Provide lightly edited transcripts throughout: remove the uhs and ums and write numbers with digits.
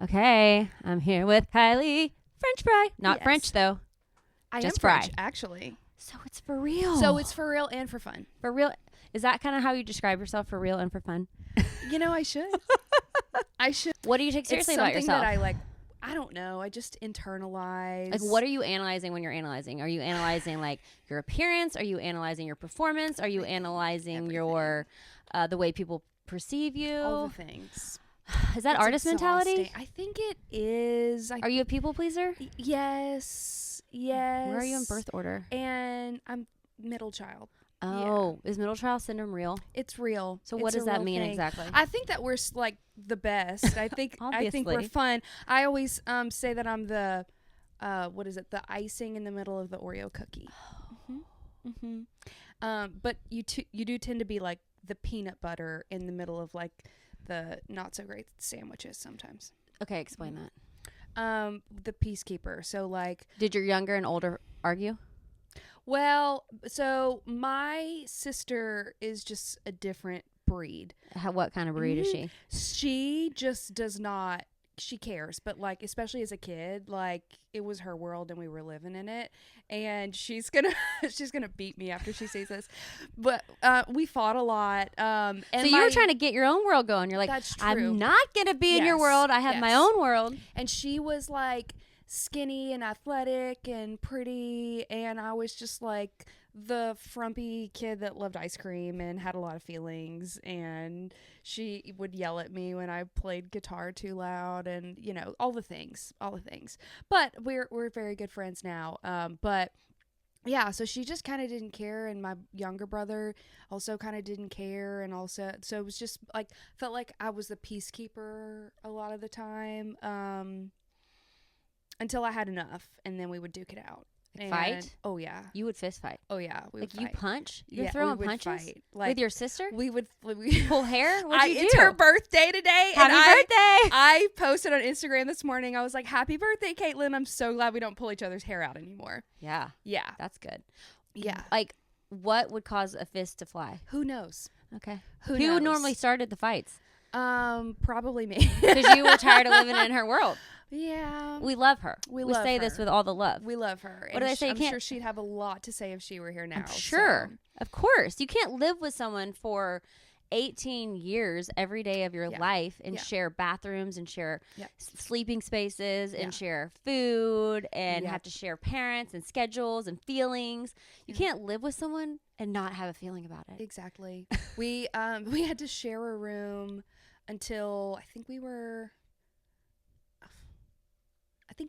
Okay, I'm here with Kylie French fry. Not Yes. French though. I Just am French, fry. actually. So it's for real. So it's for real and for fun. for real. Is that kind of how you describe yourself, for real and for fun? You know, I should. I should. What do you take seriously It's about something yourself? that I like. I don't know. I just internalize. Like, what are you analyzing when you're analyzing? Are you analyzing like your appearance? Are you analyzing your performance? Are you analyzing everything. your the way people perceive you? All the things? Is that It's artist mentality? exhausting. I think it is. Are you a people pleaser? Yes. Yes. Where are you in birth order? And I'm middle child. Oh, is middle child syndrome real? It's real. So what It's does a that real mean thing. exactly? I think that we're the best. I think we're Obviously. fun. I always say that I'm the what is it? The icing in the middle of the Oreo cookie. But you do tend to be like the peanut butter in the middle of like the not so great sandwiches sometimes. Okay, explain that. The peacekeeper. So like, Did your younger and older argue? well, so my sister is just a different breed. What kind of breed is she? She just does not. She cares, but like, especially as a kid, like it was her world and we were living in it. And she's gonna beat me after she sees this. But we fought a lot. And So you were trying to get your own world going. You're like, That's true. I'm not gonna be in your Yes, world. I have my yes. own world. And she was like skinny and athletic and pretty, and I was just like the frumpy kid that loved ice cream and had a lot of feelings, and she would yell at me when I played guitar too loud, and you know, all the things. But we're very good friends now. But yeah, so she just kind of didn't care, and my younger brother also kind of didn't care, and also so it was just like felt like I was the peacekeeper a lot of the time. Until I had enough, and then we would duke it out. Like fight? Oh yeah. You would fist fight. Oh yeah. We Like would you fight. punch? You're Yeah, throwing we would punches fight. Like, with your sister? we would Pull hair? What'd you It's do? her birthday today. Happy and birthday! I posted on Instagram this morning. I was like, "Happy birthday, Caitlin! I'm so glad we don't pull each other's hair out anymore." Yeah, Yeah. that's good. Yeah. Like, what would cause a fist to fly? Who knows? Okay. Who Who knows? normally started the fights? Probably me. Because you were tired of living in her world. Yeah. We love her. We We love say this her. with all the love. We love her. What did I say? You I'm can't- sure she'd have a lot to say if she were here now. I'm sure. so. Of course. You can't live with someone for 18 years every day of your Yeah. life and Yeah. share bathrooms and share Yeah. sleeping spaces and Yeah. share food and Yeah. have to share parents and schedules and feelings. You Yeah. can't live with someone and not have a feeling about it. Exactly. we had to share a room until I think we were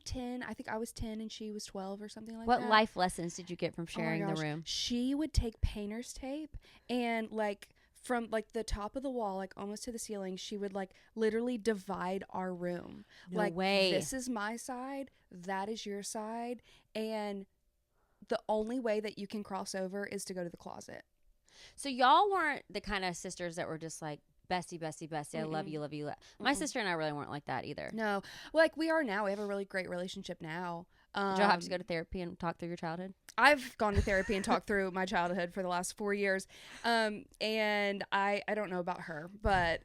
10. I think I was 10 and she was 12 or something like What that. life lessons did you get from Oh my sharing the gosh. room? She would take painter's tape and like from like the top of the wall, like almost to the ceiling, she would like literally divide our room. No like way. this is my side, that is your side, and the only way that you can cross over is to go to the closet. So y'all weren't the kind of sisters that were just like, bestie, bestie, bestie. I love Mm-mm. you, love you. My Mm-mm. sister and I really weren't like that either. No, like we are now. We have a really great relationship now. Did y'all have to go to therapy and talk through your childhood? I've gone to therapy and talked through my childhood for the last 4 years. And I don't know about her, but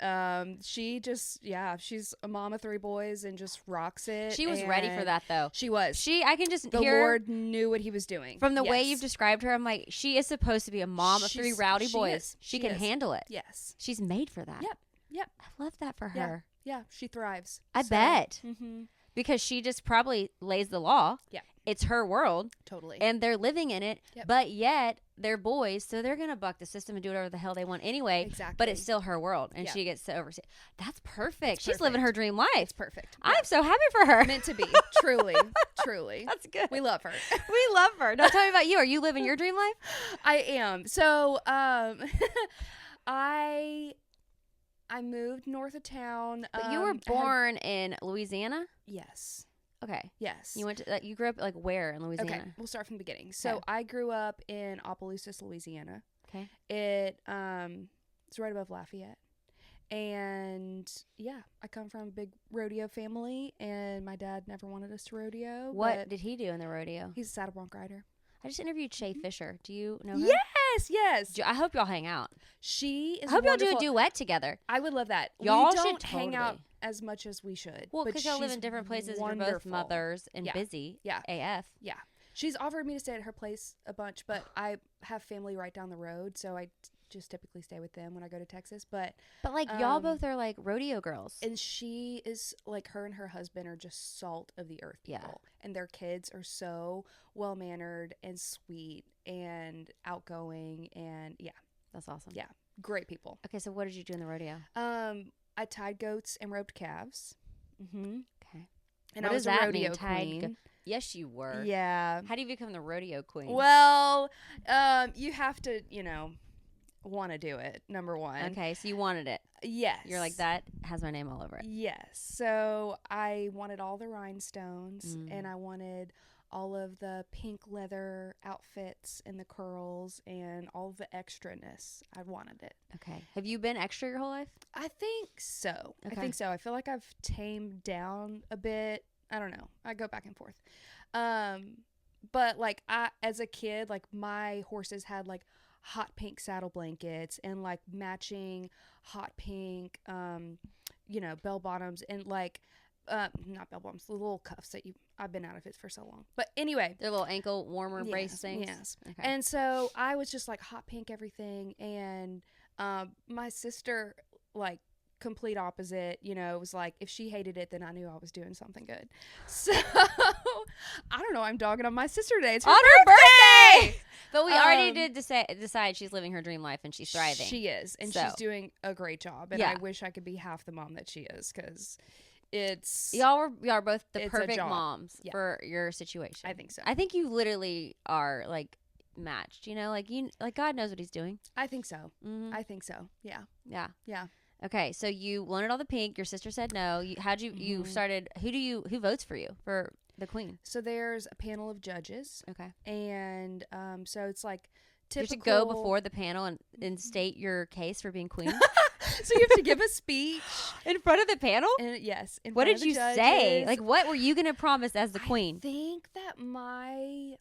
she just, she's a mom of 3 boys and just rocks it. She was ready for and that though. She was. I can just The hear Lord knew what he was doing. from the way Yes. you've described her. I'm like, she is supposed to be a mom of 3 She's- rowdy she boys. is. She She can is. handle it. Yes. She's made for that. Yep. I love that for Yeah. her. Yeah, she thrives. I bet. Mm-hmm. Because she just probably lays the law. Yeah. It's her world Totally. and they're living in it, Yep. but yet they're boys, so they're going to buck the system and do whatever the hell they want anyway. Exactly. But it's still her world and Yeah. she gets to oversee. That's perfect. It's She's living her perfect. dream life. It's perfect. I'm so happy for her. Meant to be. Truly. Truly. That's good. We love her. We love her. Now tell me about you. Are you living your dream life? I am. So, I moved north of town. But you were born in Louisiana? Yes. Okay. Yes. You went to you grew up like where in Louisiana? Okay, we'll start from the beginning. So Okay. I grew up in Opelousas, Louisiana. Okay. It's right above Lafayette. And yeah, I come from a big rodeo family, and my dad never wanted us to rodeo. What but did he do in the rodeo? he's a saddle bronc rider. I just interviewed Shay Fisher. Do you know her? Yes. I hope y'all hang out. She is I hope y'all do a wonderful. duet together. I would love that. Y'all we should don't hang out totally. as much as we should. Well, but because y'all live she's in different places. You're both wonderful. mothers and Yeah. busy. Yeah. AF. Yeah. She's offered me to stay at her place a bunch, but I have family right down the road, so I just typically stay with them when I go to Texas. But like y'all both are like rodeo girls. And she is like, her and her husband are just salt of the earth people. Yeah. And their kids are so well-mannered and sweet and outgoing. And yeah. That's awesome. Yeah. Great people. Okay, so what did you do in the rodeo? I tied goats and roped calves. Mm-hmm. Okay. And what I was does that a rodeo mean? queen. Yes, you were. Yeah. How do you become the rodeo queen? Well, you have to, want to do it, number one. Okay, so you wanted it. Yes. You're like, that has my name all over it. Yes. So I wanted all the rhinestones and I wanted all of the pink leather outfits and the curls and all of the extraness. I wanted it. Okay. Have you been extra your whole life? I think so. Okay. I think so. I feel like I've tamed down a bit. I don't know. I go back and forth. But like as a kid, like my horses had like hot pink saddle blankets and like matching hot pink, bell bottoms and like, not bell bottoms, the little cuffs that I've been out of it for so long. But anyway. They're little ankle warmer brace things? Yes. Okay. And so I was just like hot pink everything. And my sister, like, complete opposite, was like, if she hated it, then I knew I was doing something good. So I don't know, I'm dogging on my sister today. It's her birthday! But we already did decide she's living her dream life and she's thriving. She is, and she's doing a great job. And I wish I could be half the mom that she is, because y'all are both the perfect moms for your situation. I think so. I think you literally are like matched. Like God knows what He's doing. I think so. Mm-hmm. I think so. Yeah. Yeah. Yeah. Okay, so you wanted all the pink. Your sister said no. You started? Who votes for you for the queen? So there's a panel of judges. Okay, and so it's like typical. You should go before the panel and state your case for being queen. So you have to give a speech in front of the panel. Yes. What did you say? Like, what were you gonna promise as the queen? I think that my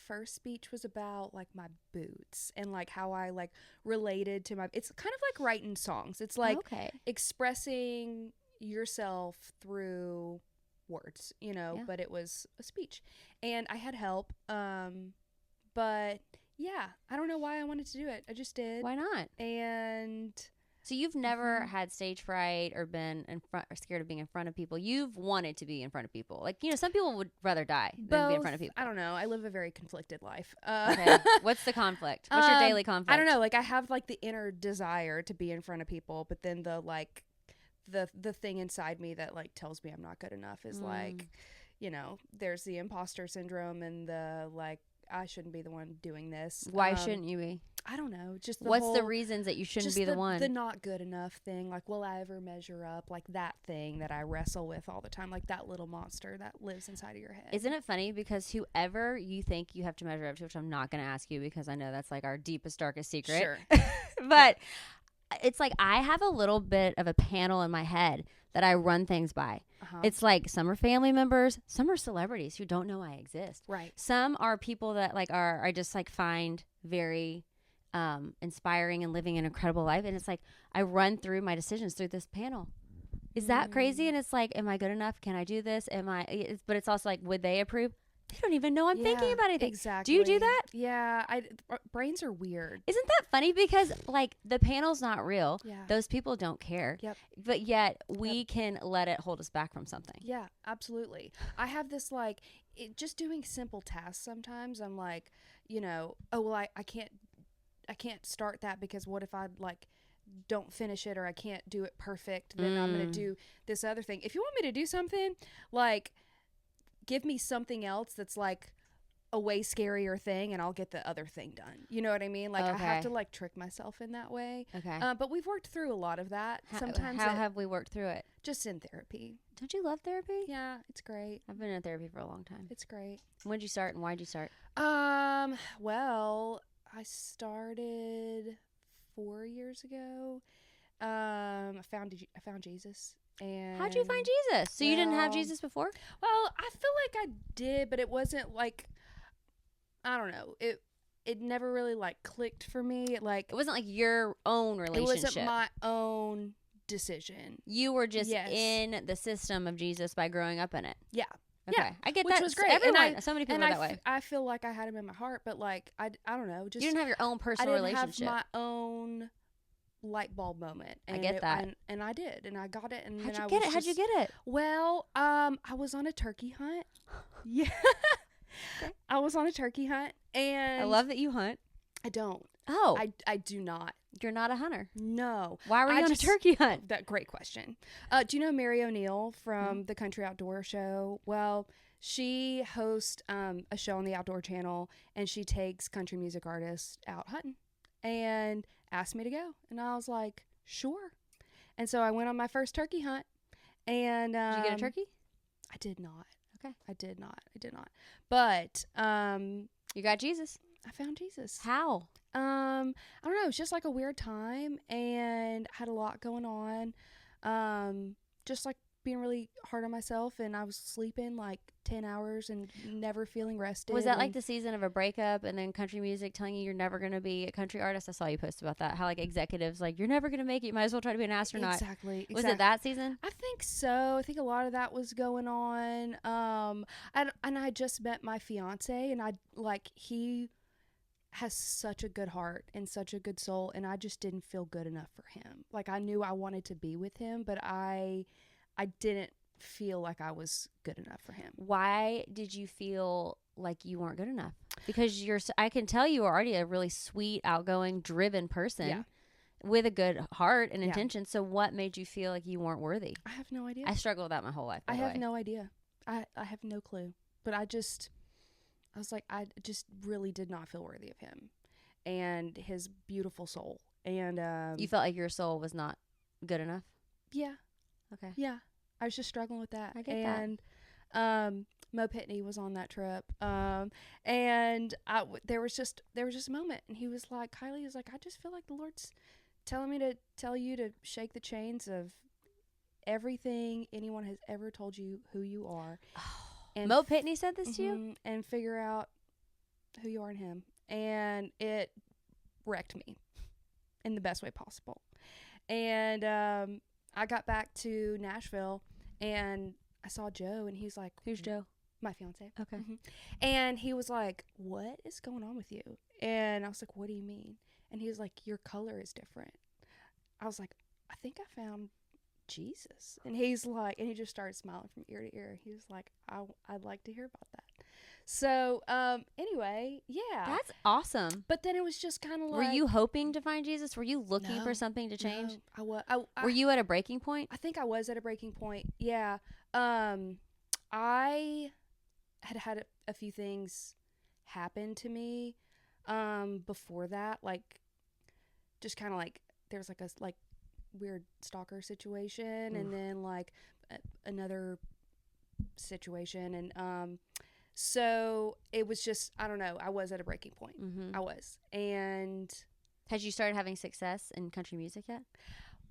first speech was about like my boots and like how I like related to my. It's kind of like writing songs. It's like expressing yourself through words, but it was a speech, and I had help. But yeah, I don't know why I wanted to do it. I just did. Why not? And so you've never had stage fright or been in front or scared of being in front of people. You've wanted to be in front of people. Like, some people would rather die than be in front of people. I don't know. I live a very conflicted life. Okay. What's the conflict? What's your daily conflict? I don't know. Like, I have like the inner desire to be in front of people, but then the thing inside me that like tells me I'm not good enough is like, there's the imposter syndrome and the like, I shouldn't be the one doing this. Why shouldn't you be? I don't know. Just what's the reasons that you shouldn't be the one? The not good enough thing. Like, will I ever measure up? Like that thing that I wrestle with all the time. Like that little monster that lives inside of your head. Isn't it funny? Because whoever you think you have to measure up to, which I'm not going to ask you because I know that's like our deepest, darkest secret. Sure. But it's like I have a little bit of a panel in my head that I run things by. It's like some are family members, some are celebrities who don't know I exist. Right. Some are people that like I just like find very inspiring and living an incredible life. And it's like I run through my decisions through this panel. Is that crazy? And it's like, am I good enough? Can I do this? But it's also like, would they approve? They don't even know I'm thinking about anything. Exactly. Do you do that? Yeah. Brains are weird. Isn't that funny? Because like the panel's not real. Yeah. Those people don't care. Yep. But yet we can let it hold us back from something. Yeah, absolutely. I have this like, just doing simple tasks sometimes. I'm like, oh, well, I can't start that because what if I like don't finish it or I can't do it perfect? Then I'm going to do this other thing. If you want me to do something, like, give me something else that's like a way scarier thing and I'll get the other thing done. You know what I mean? Like I have to like trick myself in that way. Okay. But we've worked through a lot of that. Sometimes how have we worked through it? Just in therapy. Don't you love therapy? Yeah, it's great. I've been in therapy for a long time. It's great. When did you start and why did you start? Well, I started 4 years ago. I found Jesus. And how'd you find Jesus? So you didn't have Jesus before? Well, I feel like I did, but it wasn't like, I don't know. It never really like clicked for me. It wasn't like your own relationship. It wasn't my own decision. You were just in the system of Jesus by growing up in it. Yeah. Okay. Yeah. I get Which that. was great. Everyone, so many people are that way. I feel like I had him in my heart, but like, I don't know. Just you didn't have your own personal relationship. I didn't have my own light bulb moment. And I get that. And I did. And I got it. And How'd then you get it? How'd you get it? Well, I was on a turkey hunt. Yeah. Okay. I was on a turkey hunt. And I love that you hunt. I don't. Oh. I do not. You're not a hunter. No. Why were you on a turkey hunt? That great question. Do you know Mary O'Neill from the Country Outdoor Show? Well, she hosts a show on the Outdoor Channel, and she takes country music artists out hunting and asked me to go. And I was like, sure. And so I went on my first turkey hunt. And did you get a turkey? I did not. Okay. I did not. But you got Jesus. I found Jesus. How? I don't know. It's just like a weird time, and I had a lot going on. Just like being really hard on myself, and I was sleeping like 10 hours and never feeling rested. Was that like the season of a breakup and then country music telling you you're never going to be a country artist? I saw you post about that. How like executives like, you're never going to make it. You might as well try to be an astronaut. Exactly. Was it that season? I think so. I think a lot of that was going on. And I just met my fiance, and he has such a good heart and such a good soul, and I just didn't feel good enough for him. Like, I knew I wanted to be with him, but I didn't feel like I was good enough for him. Why did you feel like you weren't good enough? Because I can tell you are already a really sweet, outgoing, driven person with a good heart and intention. So what made you feel like you weren't worthy? I have no idea. I struggled with that my whole life. I have no idea. I have no clue. But I was like, I just really did not feel worthy of him and his beautiful soul. And you felt like your soul was not good enough? Yeah. Okay. Yeah. I was just struggling with that. I get that. And Mo Pitney was on that trip. And there was just a moment, and he was like, Kylie was like, I just feel like the Lord's telling me to tell you to shake the chains of everything anyone has ever told you who you are. And Mo Pitney said this to you? And figure out who you are in him. And it wrecked me in the best way possible. And I got back to Nashville, and I saw Joe, and he's like, who's Joe? My fiance. Okay. And he was like, what is going on with you? And I was like, what do you mean? And he was like, your color is different. I was like, I think I found Jesus. And he's like, and he just started smiling from ear to ear. He was like, I'd like to hear about that. So anyway, yeah, that's awesome. But then it was just kind of like, were you hoping to find Jesus? Were you looking for something to change? No, were you at a breaking point? I think I was at a breaking point. Yeah. I had a few things happen to me before that, like just kind of like there's like a weird stalker situation. And then like another situation, and so it was just, I don't know, I was at a breaking point. I was. And had you started having success in country music yet?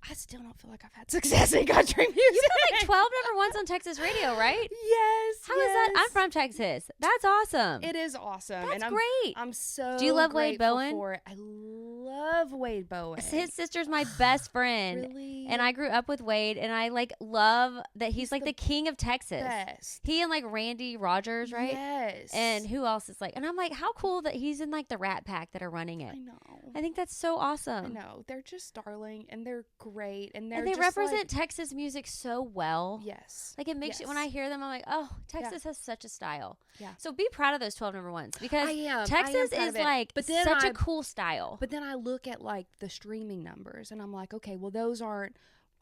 I still don't feel like I've had success in country music. You put like 12 #1s on Texas radio, right? Yes. How is that? I'm from Texas. That's awesome. It is awesome. That's great. I'm so Do you love Wade Bowen? For it. I love Wade Bowen. His sister's my best friend. Really? And I grew up with Wade, and I like love that he's like the king of Texas. Best. He and like Randy Rogers, right? Yes. And who else is like, and I'm like, how cool that he's in like the Rat Pack that are running it. I know. I think that's so awesome. I know. They're just darling, and they're great, and they just represent like, Texas music so well. Yes. Like it makes you, when I hear them, I'm like, oh, Texas has such a style. Yeah. So be proud of those 12 #1s because Texas is like such a cool style. But then I look at like the streaming numbers, and I'm like, okay, well those aren't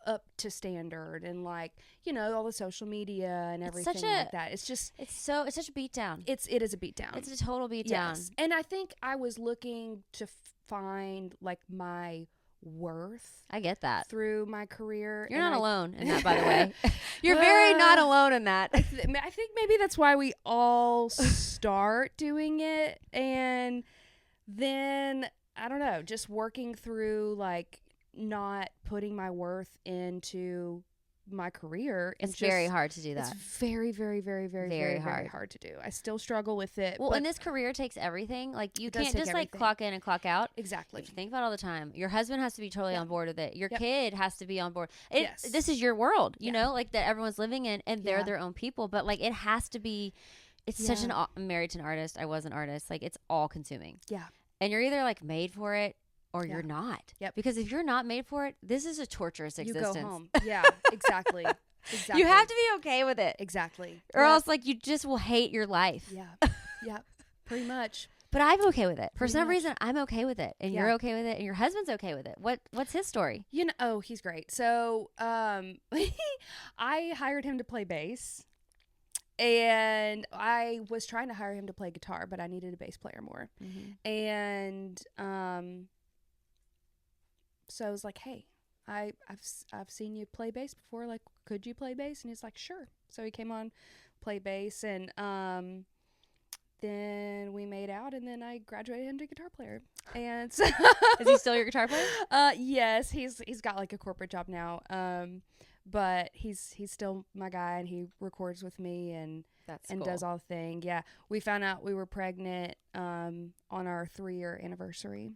up to standard, and like, you know, all the social media and everything like that. It's just it's such a beatdown. It is a beatdown. It's a total beatdown. Yes. And I think I was looking to find like my worth. I get that. Through my career. You're not alone in that, by the way. You're very not alone in that. I think maybe that's why we all start doing it. And then, I don't know, just working through like not putting my worth into my career. It's very hard to do that. It's very, very, very, very, very, very hard to do. I still struggle with it. Well, and this career takes everything. Like, you can't just everything. like clock in and clock out. Exactly. You have to think about it all the time. Your husband has to be totally on board with it. Your Yep. kid has to be on board. Yes. This is your world, you know, like that everyone's living in, and they're their own people. But like, it has to be. It's such an. I'm married to an artist. I was an artist. Like, it's all consuming. Yeah. And you're either like made for it or you're not. Yep. Because if you're not made for it, this is a torturous existence. You go home. Yeah. Exactly. Exactly. You have to be okay with it. Exactly. Or else like you just will hate your life. Yeah. Yeah. Pretty much. But I'm okay with it. For Pretty some much. reason, I'm okay with it. And you're okay with it. And your husband's okay with it. What's his story? You know, oh, he's great. So, I hired him to play bass. And I was trying to hire him to play guitar, but I needed a bass player more. Mm-hmm. And so I was like, hey, I've seen you play bass before. Like, could you play bass? And he's like, sure. So he came on, played bass, and then we made out, and then I graduated him to guitar player. And so is he still your guitar player? Yes, he's got like a corporate job now. But he's still my guy, and he records with me and cool. does all the thing. Yeah, we found out we were pregnant on our 3-year anniversary.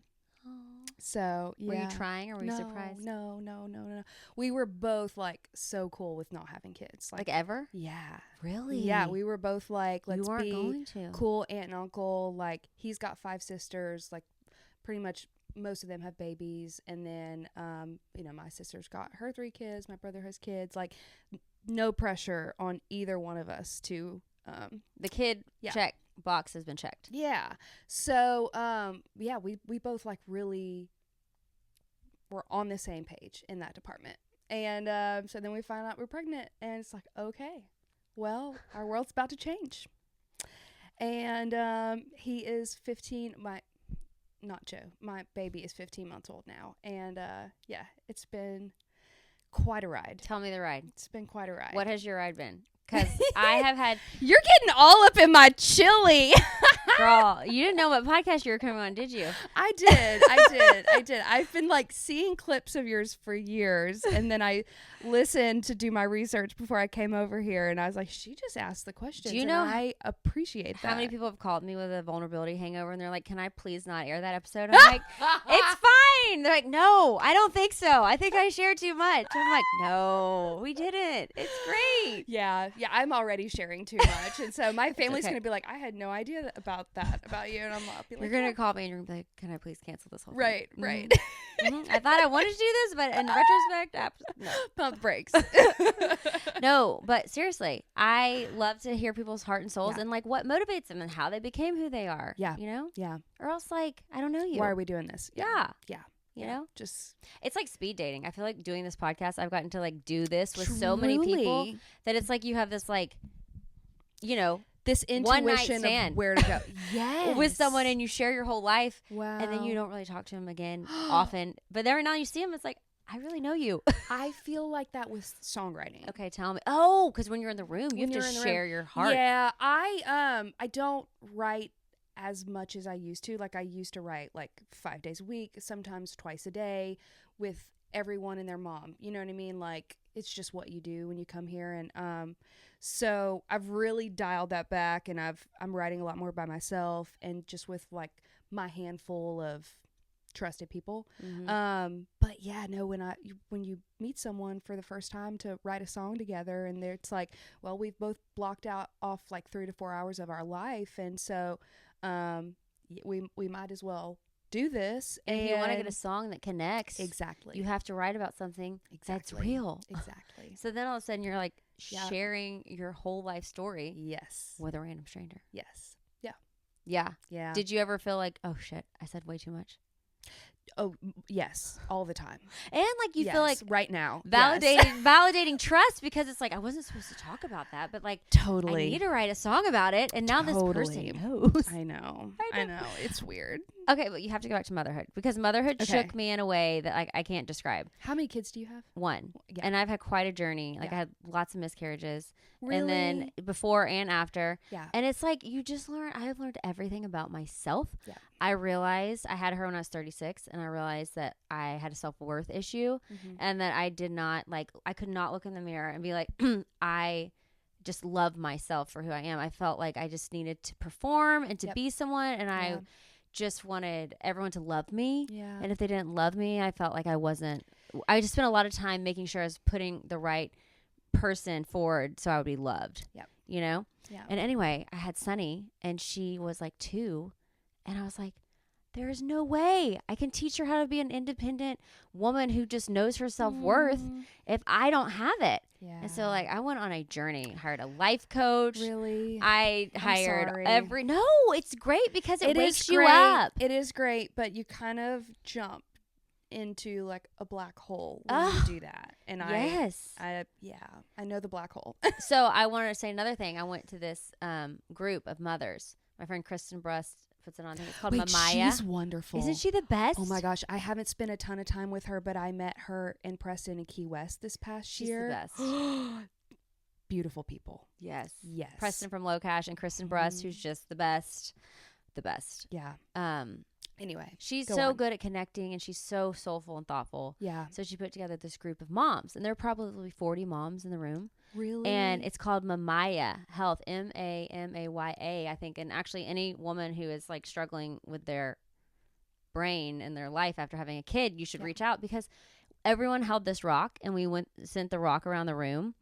Aww. So yeah. Were you trying, or were you surprised? No. We were both like so cool with not having kids. Like ever? Yeah. Really? Yeah, we were both like, let's be going to. Cool aunt and uncle. Like, he's got 5 sisters. Like, pretty much most of them have babies, and then you know, my sister's got her 3 kids, my brother has kids. Like, no pressure on either one of us to the kid check box has been checked. Yeah. So yeah, we both like really were on the same page in that department. And so then we find out we're pregnant, and it's like, okay, well, our world's about to change. And he is 15. Not Joe. My baby is 15 months old now. And yeah, it's been quite a ride. Tell me the ride. It's been quite a ride. What has your ride been? Because I have had... You're getting all up in my chili. Girl, you didn't know what podcast you were coming on, did you? I did. I've been like seeing clips of yours for years, and then I listened to do my research before I came over here, and I was like, she just asked the questions. Do you know, I appreciate that. How many people have called me with a vulnerability hangover, and they're like, can I please not air that episode? I'm like, it's fine. They're like, no, I don't think so. I think I shared too much. I'm like, no, we didn't. It's great. Yeah, I'm already sharing too much, and so my family's going to be like, I had no idea about that about you, and I'll be like, you're going to call me and you're going to be like, can I please cancel this whole thing? Right. Mm-hmm. I thought I wanted to do this, but in retrospect, no. Pump brakes. No, but seriously, I love to hear people's heart and souls and like what motivates them and how they became who they are. Yeah. You know? Yeah. Or else like, I don't know you. Why are we doing this? Yeah. You know? Just, it's like speed dating. I feel like doing this podcast, I've gotten to like do this with so many people that it's like you have this like, you know, this intuition of where to go. Yes. With someone, and you share your whole life. Wow. And then you don't really talk to them again often. But every now and you see them, it's like, I really know you. I feel like that with songwriting. Okay, tell me. Oh, because when you're in the room, you have to share your heart. Yeah, I don't write as much as I used to. Like, I used to write like 5 days a week, sometimes twice a day, with everyone and their mom. You know what I mean? Like, it's just what you do when you come here. And so I've really dialed that back, and I'm writing a lot more by myself and just with like my handful of trusted people. Mm-hmm. But yeah, no, when you meet someone for the first time to write a song together, and it's like, well, we've both blocked off like 3 to 4 hours of our life, and so we might as well do this. And if you want to get a song that connects, exactly, you have to write about something that's real. Exactly. So then all of a sudden you're like sharing your whole life story. Yes. With a random stranger. Yes. Yeah. Did you ever feel like, oh shit, I said way too much? Oh, yes, all the time. And like you feel like right now validating trust, because it's like, I wasn't supposed to talk about that, but like totally I need to write a song about it, and now this person knows. I know. It's weird. Okay, but you have to go back to motherhood because motherhood Okay. shook me in a way that like I can't describe. How many kids do you have? One. Yeah. And I've had quite a journey. Like Yeah. I had lots of miscarriages. Really? And then before and after. Yeah. And it's like you just learn. I have learned everything about myself. Yeah. I realized I had her when I was 36, and I realized that I had a self-worth issue, and that I did not I could not look in the mirror and be like, I just love myself for who I am. I felt like I just needed to perform and to be someone, and I just wanted everyone to love me. Yeah. And if they didn't love me, I felt like I just spent a lot of time making sure I was putting the right person forward so I would be loved. Yep. You know? Yeah. And anyway, I had Sunny and she was like 2 and I was like, there is no way I can teach her how to be an independent woman who just knows her self-worth if I don't have it. Yeah. And so like I went on a journey, hired a life coach. Really? I hired sorry. No, it's great because it wakes is you great. up. It is great, but you kind of jump into like a black hole when you do that. And yes. I know the black hole. So I wanted to say another thing. I went to this group of mothers. My friend Kristen Brust puts it on. I think it's called Mamaya. She's wonderful. Isn't she the best? Oh my gosh, I haven't spent a ton of time with her, but I met her in Preston and Key West this past year. She's the best. Beautiful people. Yes. Yes. Preston from Low Cash and Kristen Brust, who's just the best. The best. Yeah. Anyway, she's so good at connecting and she's so soulful and thoughtful. Yeah. So she put together this group of moms, and there are probably 40 moms in the room. Really? And it's called Mamaya Health, Mamaya, I think. And actually, any woman who is like struggling with their brain and their life after having a kid, you should reach out, because everyone held this rock, and we sent the rock around the room,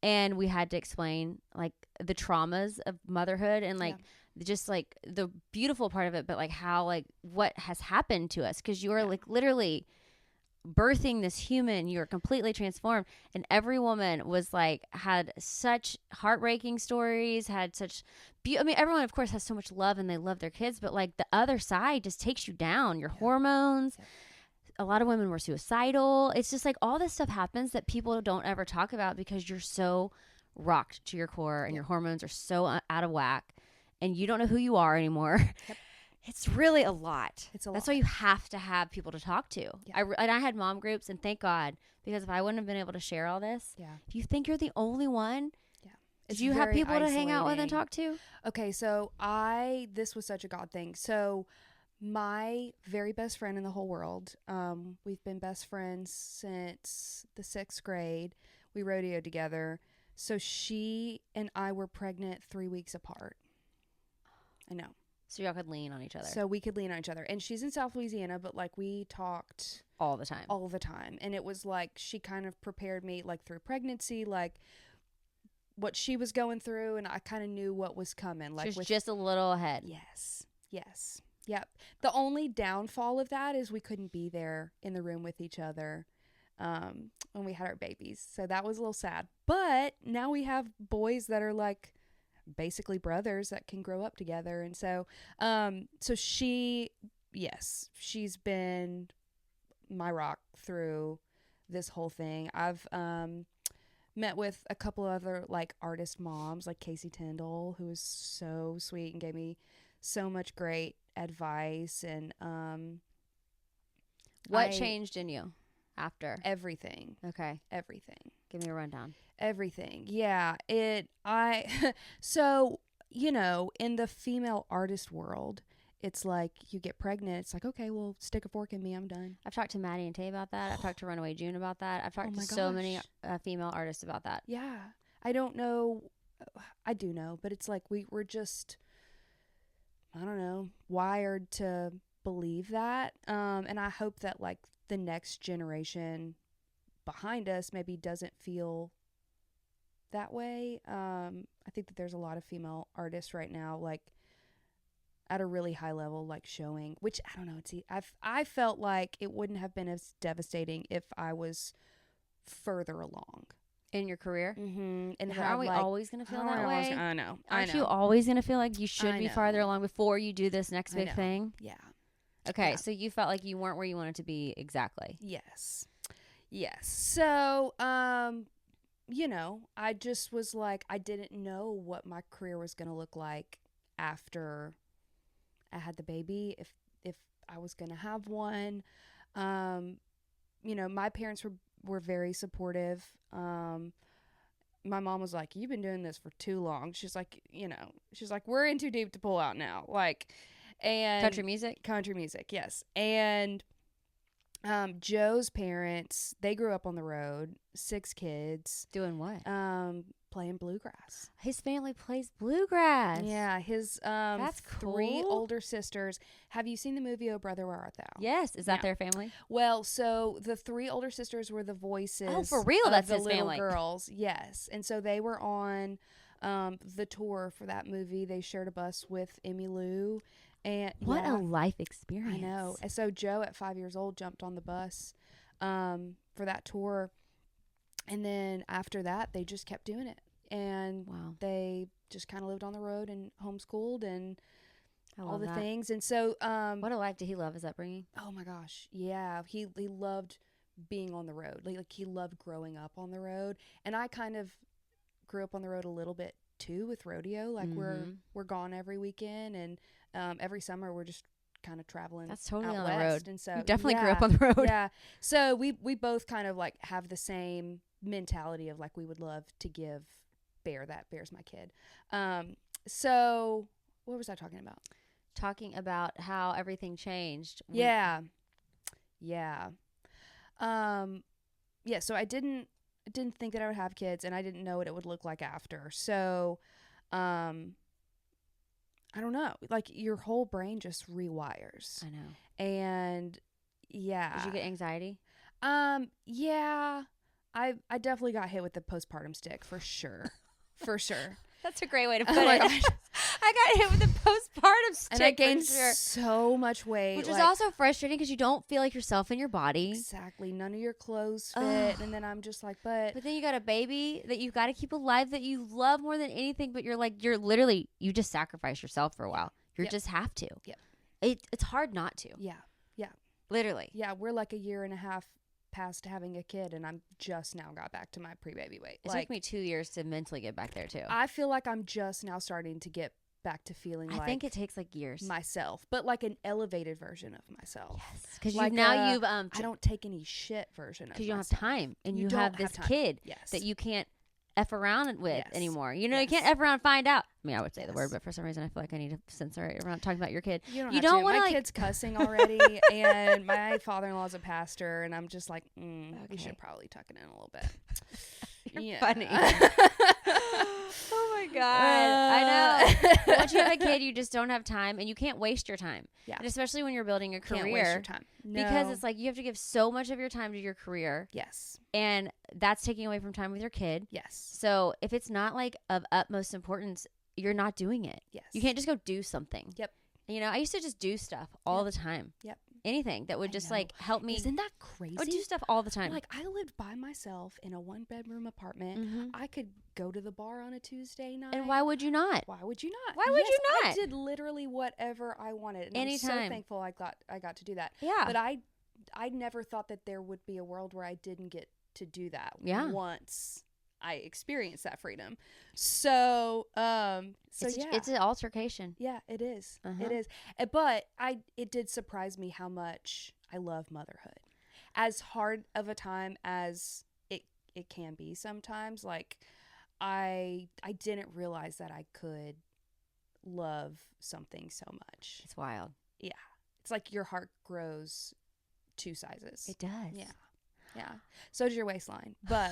and we had to explain like the traumas of motherhood and like just like the beautiful part of it, but like how like what has happened to us, because you are like literally birthing this human. You're completely transformed, and every woman was like had such heartbreaking stories, had such I mean, everyone of course has so much love and they love their kids, but like the other side just takes you down, your hormones. A lot of women were suicidal. It's just like all this stuff happens that people don't ever talk about because you're so rocked to your core and your hormones are so out of whack and you don't know who you are anymore. It's really a lot. That's why you have to have people to talk to. And I had mom groups, and thank God, because if I wouldn't have been able to share all this, if you think you're the only one, do you have people to hang out with and talk to? Okay, so this was such a God thing. So my very best friend in the whole world, we've been best friends since the 6th grade. We rodeoed together. So she and I were pregnant 3 weeks apart. I know. So y'all could lean on each other. So we could lean on each other. And she's in South Louisiana, but like we talked all the time. All the time. And it was like she kind of prepared me like through pregnancy, like what she was going through, and I kind of knew what was coming. Like she was just a little ahead. Yes. Yep. The only downfall of that is we couldn't be there in the room with each other when we had our babies. So that was a little sad. But now we have boys that are like basically brothers that can grow up together. And so she's been my rock through this whole thing. I've met with a couple other like artist moms, like Casey Tyndall, who was so sweet and gave me so much great advice. And what changed in you after? Everything. Okay. Everything. Give me a rundown. Everything. Yeah. So, you know, in the female artist world, it's like you get pregnant. It's like, okay, well, stick a fork in me. I'm done. I've talked to Maddie and Tay about that. I've talked to Runaway June about that. I've talked to so many female artists about that. Yeah. I don't know. I do know, but it's like we're just, I don't know, wired to believe that. And I hope that like the next generation behind us maybe doesn't feel that way. I think that there's a lot of female artists right now, like at a really high level, like showing, which I don't know. I felt like it wouldn't have been as devastating if I was further along in your career. Mm-hmm. And are we always going to feel that way? I know. Aren't you always going to feel like you should be farther along before you do this next big thing? Yeah. Okay. Yeah. So you felt like you weren't where you wanted to be exactly. Yes. So, you know, I just was like, I didn't know what my career was going to look like after I had the baby. If I was going to have one. You know, my parents were very supportive. My mom was like, you've been doing this for too long. She's like, you know, we're in too deep to pull out now. Like, and Country music, yes. And Joe's parents, they grew up on the road, 6 kids. Doing what? Playing bluegrass. His family plays bluegrass. Yeah, his That's 3 cool. older sisters. Have you seen the movie Oh Brother, Where Art Thou? Yes, is that their family? Well, so the 3 older sisters were the voices. Oh, for real? That's the his little family. girls. Yes, and so they were on the tour for that movie. They shared a bus with Emmylou, and What a life experience! I know. And so Joe, at 5 years old, jumped on the bus for that tour, and then after that, they just kept doing it, and they just kind of lived on the road and homeschooled and all the things. And so, what a life did he love his upbringing? Oh my gosh, yeah, he loved being on the road. Like he loved growing up on the road, and I kind of grew up on the road a little bit too with rodeo. Like we're gone every weekend, and every summer we're just kind of traveling. That's totally out on the road. And so you definitely grew up on the road. Yeah. So we both kind of like have the same mentality of like we would love to give Bear that. Bear's my kid. So what was I talking about? Talking about how everything changed. Yeah. So I didn't think that I would have kids, and I didn't know what it would look like after. So, I don't know. Like your whole brain just rewires. I know. And yeah. Did you get anxiety? Yeah. I definitely got hit with the postpartum stick for sure. For sure. That's a great way to put it. I got hit with the postpartum stick. And I gained so much weight. Which is also frustrating because you don't feel like yourself in your body. Exactly. None of your clothes fit. And then I'm just like, but then you got a baby that you've got to keep alive that you love more than anything. But you just sacrifice yourself for a while. You just have to. Yeah. It's hard not to. Yeah. Yeah. Literally. Yeah. We're like a year and a half past having a kid, and I'm just now got back to my pre-baby weight. It took me 2 years to mentally get back there too. I feel like I'm just now starting to get back to feeling like I think it takes like years. Myself, but like an elevated version of myself. Yes, because like I don't take any shit version of myself. Because you don't have time, and you have this kid that you can't F around with anymore. You know, you can't F around and find out. I mean, I would say the word, but for some reason I feel like I need to censor it around talking about your kid. You don't want my kid's cussing already, and my father-in-law's a pastor, and I'm just like, you should probably tuck it in a little bit. You're funny. Oh my God. I know. Once you have a kid, you just don't have time, and you can't waste your time. Yeah. And especially when you're building a career. Can't waste your time. No. Because it's like you have to give so much of your time to your career. Yes. And that's taking away from time with your kid. Yes. So if it's not like of utmost importance, you're not doing it. Yes. You can't just go do something. Yep. You know, I used to just do stuff all the time. Yep. Anything that would just like help me. Isn't that crazy? I would do stuff all the time. Like I lived by myself in a 1-bedroom apartment. I could go to the bar on a Tuesday night. And why would you not? Why would you not? Why would you not? I did literally whatever I wanted. And anytime. I'm so thankful I got to do that. Yeah. But I never thought that there would be a world where I didn't get to do that. Yeah. Once I experienced that freedom. So, it's an altercation. Yeah, it is. It is. But it did surprise me how much I love motherhood. As hard of a time as it can be sometimes, like I didn't realize that I could love something so much. It's wild. Yeah. It's like your heart grows 2 sizes. It does. Yeah. Yeah. So does your waistline. But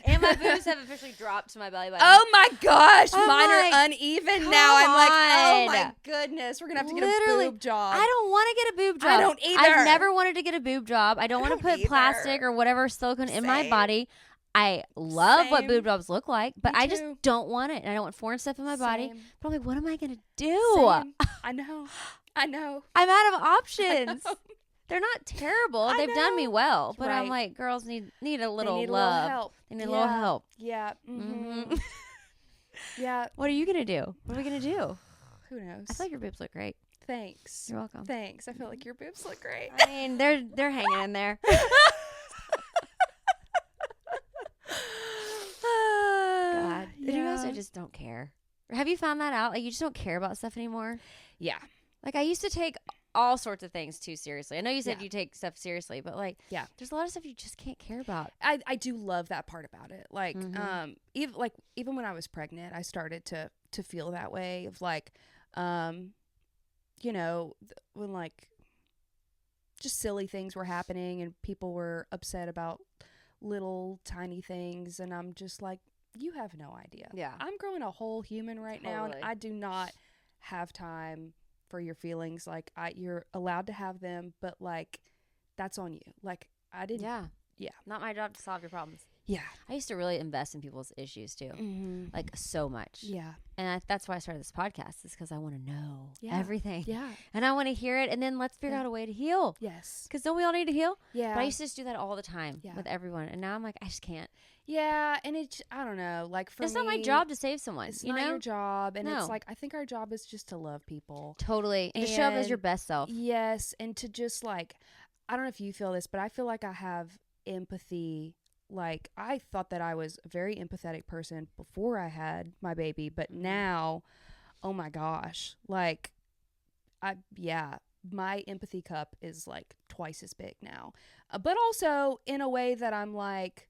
and my boobs have officially dropped to my belly button. Oh my gosh. I'm mine like, are uneven now. I'm like, oh my on. goodness. We're gonna have to get a boob job. I don't want to get a boob job. I don't either. I've never wanted to get a boob job. I don't want to put plastic or whatever silicone in my body. I love what boob jobs look like, but I just don't want it. And I don't want foreign stuff in my body. But I'm like, what am I gonna do? I know. I'm out of options. They're not terrible. They've done me well, but I'm like, girls need a little love. A little help. They need a little help. Yeah. Mm-hmm. Yeah. What are you gonna do? What are we gonna do? Who knows? I feel like your boobs look great. Thanks. You're welcome. Thanks. I feel like your boobs look great. I mean, they're hanging in there. God, you guys just don't care. Have you found that out? Like, you just don't care about stuff anymore. Yeah. Like I used to take all sorts of things too seriously. I know you said Yeah. you take stuff seriously, but like, Yeah. there's a lot of stuff you just can't care about. I do love that part about it. Like, Mhm. even when I was pregnant, I started to feel that way of like, when like just silly things were happening and people were upset about little tiny things, and I'm just like, you have no idea. Yeah. I'm growing a whole human right now, and Totally. I do not have time for your feelings. Like, you're allowed to have them, but like, that's on you. Like, I didn't. Yeah. Yeah. Not my job to solve your problems. Yeah. I used to really invest in people's issues too. Mm-hmm. Like so much. Yeah. And that's why I started this podcast, is because I want to know everything. Yeah. And I want to hear it, and then let's figure out a way to heal. Yes. Because don't we all need to heal? Yeah. But I used to just do that all the time Yeah. with everyone. And now I'm like, I just can't. Yeah. And I don't know. Like, for It's me, not my job to save someone. It's you not know? your job. And No. it's like, I think our job is just to love people. Totally. And to show up as your And best self. Yes. And to just like, I don't know if you feel this, but I feel like I have empathy. Like, I thought that I was a very empathetic person before I had my baby, but now, oh my gosh, like, my empathy cup is like twice as big now. But also in a way that I'm like,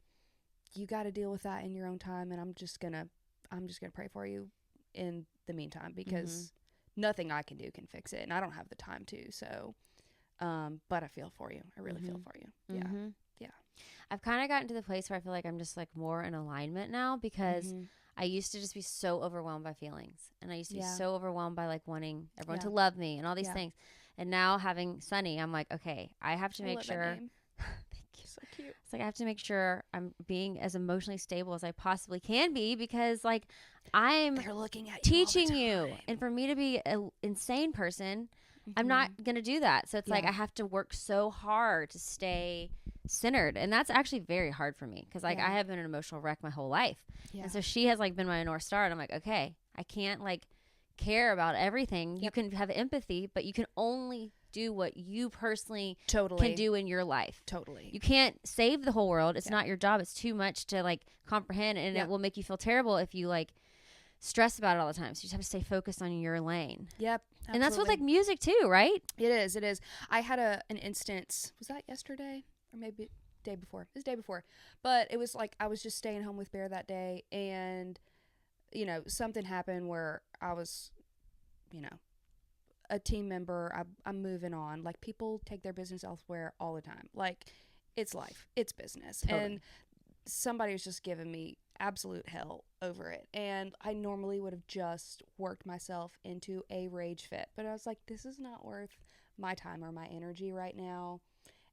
you got to deal with that in your own time, and I'm just gonna pray for you in the meantime, because nothing I can do can fix it, and I don't have the time to. So, but I feel for you. I really feel for you. Yeah. Mm-hmm. Yeah. I've kind of gotten to the place where I feel like I'm just like more in alignment now, because I used to just be so overwhelmed by feelings, and I used to be so overwhelmed by like wanting everyone to love me and all these things. And now having Sunny, I'm like, okay, I have to make sure. Thank you. So cute. It's like I have to make sure I'm being as emotionally stable as I possibly can be, because like I'm They're looking at teaching you, all the you, time. and for me to be an insane person, I'm not gonna do that. So it's like I have to work so hard to stay centered, and that's actually very hard for me, because like I have been an emotional wreck my whole life. And so she has like been my North Star, and I'm like, okay, I can't like care about everything. You can have empathy, but you can only do what you personally can do in your life. Totally. You can't save the whole world. It's not your job. It's too much to like comprehend, and it will make you feel terrible if you like stress about it all the time. So you just have to stay focused on your lane. Yep. Absolutely. And that's with like music too, right? It is. I had an instance, was that yesterday or maybe day before? It was the day before. But it was like I was just staying home with Bear that day, and something happened where I was, a team member. I'm moving on. Like, people take their business elsewhere all the time. Like, it's life. It's business. Totally. And somebody was just giving me absolute hell over it. And I normally would have just worked myself into a rage fit. But I was like, this is not worth my time or my energy right now.